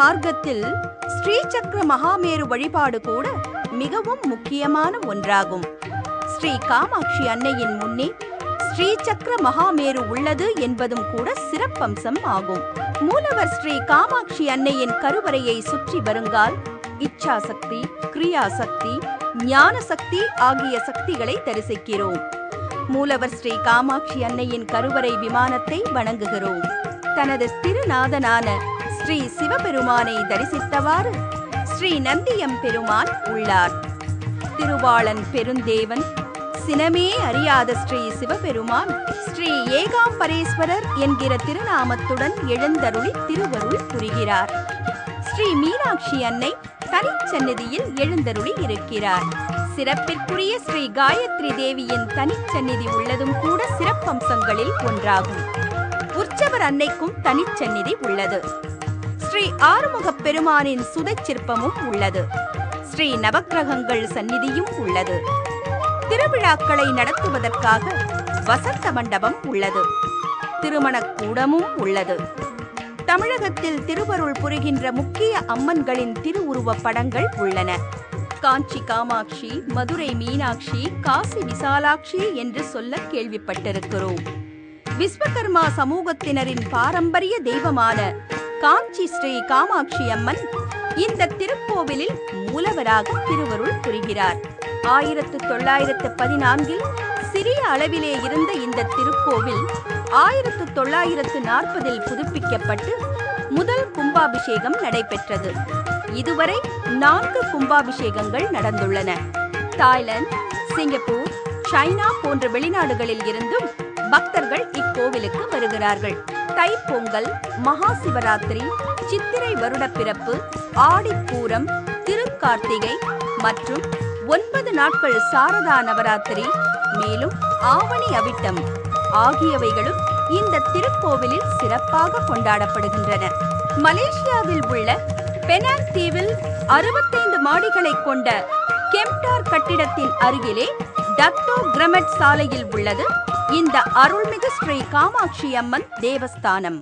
மார்க்கத்தில் ஸ்ரீ சக்கர மகாமேரு வழிபாடு கூட மிகவும் முக்கியமான ஒன்றாகும். ஸ்ரீ காமாட்சி அன்னையின் முன்னே ஸ்ரீ சக்கர மகாமேரு உள்ளது என்பதும் கூட சிறப்பம்சம் ஆகும். மூலவர் ஸ்ரீ காமாட்சி அன்னையின் கருவறையை சுற்றி வருங்கால் இச்சா சக்தி, கிரியா சக்தி, ஞான சக்தி ஆகிய சக்திகளை தரிசிக்கிறோம். மூலவர் ஸ்ரீ காமாட்சி அன்னையின் கருவறை விமானத்தை வணங்குகிறோம். தனது திருநாதனான ஸ்ரீ சிவபெருமானை தரிசித்தவாறு ஸ்ரீ நந்தியம் பெருமான் உள்ளார். திருவாளன் பெருந்தேவன், சினமே அறியாத ஸ்ரீ சிவபெருமான் ஸ்ரீ ஏகாம்பரேஸ்வரர் என்கிற திருநாமத்துடன் எழுந்தருளி திருவருள் புரிகிறார். ஸ்ரீ மீனாட்சி அன்னை தனிச்சந்நிதியில் எழுந்தருளி இருக்கிறார். சிறப்பிற்குரிய ஸ்ரீ காயத்ரி தேவியின் தனிச்சந்நிதி உள்ளதும் கூட சிறப்பம்சங்களில் ஒன்றாகும். உற்சவர் அன்னைக்கும் தனிச்சந்நிதி உள்ளது. ஸ்ரீ ஆறுமுகப் பெருமானின் சுதை சிற்பமும் உள்ளது. ஸ்ரீ நவக்கிரகங்கள் சந்நிதியும் உள்ளது. திருவிழாக்களை நடத்துவதற்காக வசந்த மண்டபம் உள்ளது. திருமணக்கூடமும் உள்ளது. தமிழகத்தில் திருவருள் புரிகின்ற முக்கிய அம்மன்களின் திருவுருவப் படங்கள் உள்ளன. காஞ்சி காமாட்சி, மதுரை மீனாட்சி, காசி விசாலாட்சி என்று சொல்ல கேள்விப்பட்டிருக்கிறோம். விஸ்வகர்மா சமூகத்தினரின் பாரம்பரிய தெய்வமான காஞ்சி ஸ்ரீ காமாட்சி அம்மன் இந்த திருக்கோவிலில் மூலவராக திருவருள் புரிகிறார். 1914 சிறிய அளவிலே இருந்த இந்த திருக்கோவில் 1940 புதுப்பிக்கப்பட்டு முதல் கும்பாபிஷேகம் நடைபெற்றது. இதுவரை 4 கும்பாபிஷேகங்கள் நடந்துள்ளன. தாய்லாந்து, சிங்கப்பூர், சைனா போன்ற வெளிநாடுகளில் இருந்தும் பக்தர்கள் இக்கோவிலுக்கு வருகிறார்கள். தைப்பொங்கல், மகா சிவராத்திரி, சித்திரை வருடப்பிறப்பு, ஆடிப்பூரம், திருக்கார்த்திகை மற்றும் 9 நாட்கள் சாரதா நவராத்திரி, மேலும் ஆவணி அவிட்டம் ஆகியவைகளும் இந்த திருக்கோவிலில் சிறப்பாக கொண்டாடப்படுகின்றன. மலேசியாவில் உள்ள பெனாங் தீவில் 65 மாடிகளை கொண்ட கெம்டார் கட்டிடத்தின் அருகிலே டக்டோ கிரமட் சாலையில் உள்ளது இந்த அருள்மிகு ஸ்ரீ காமாட்சி அம்மன் தேவஸ்தானம்.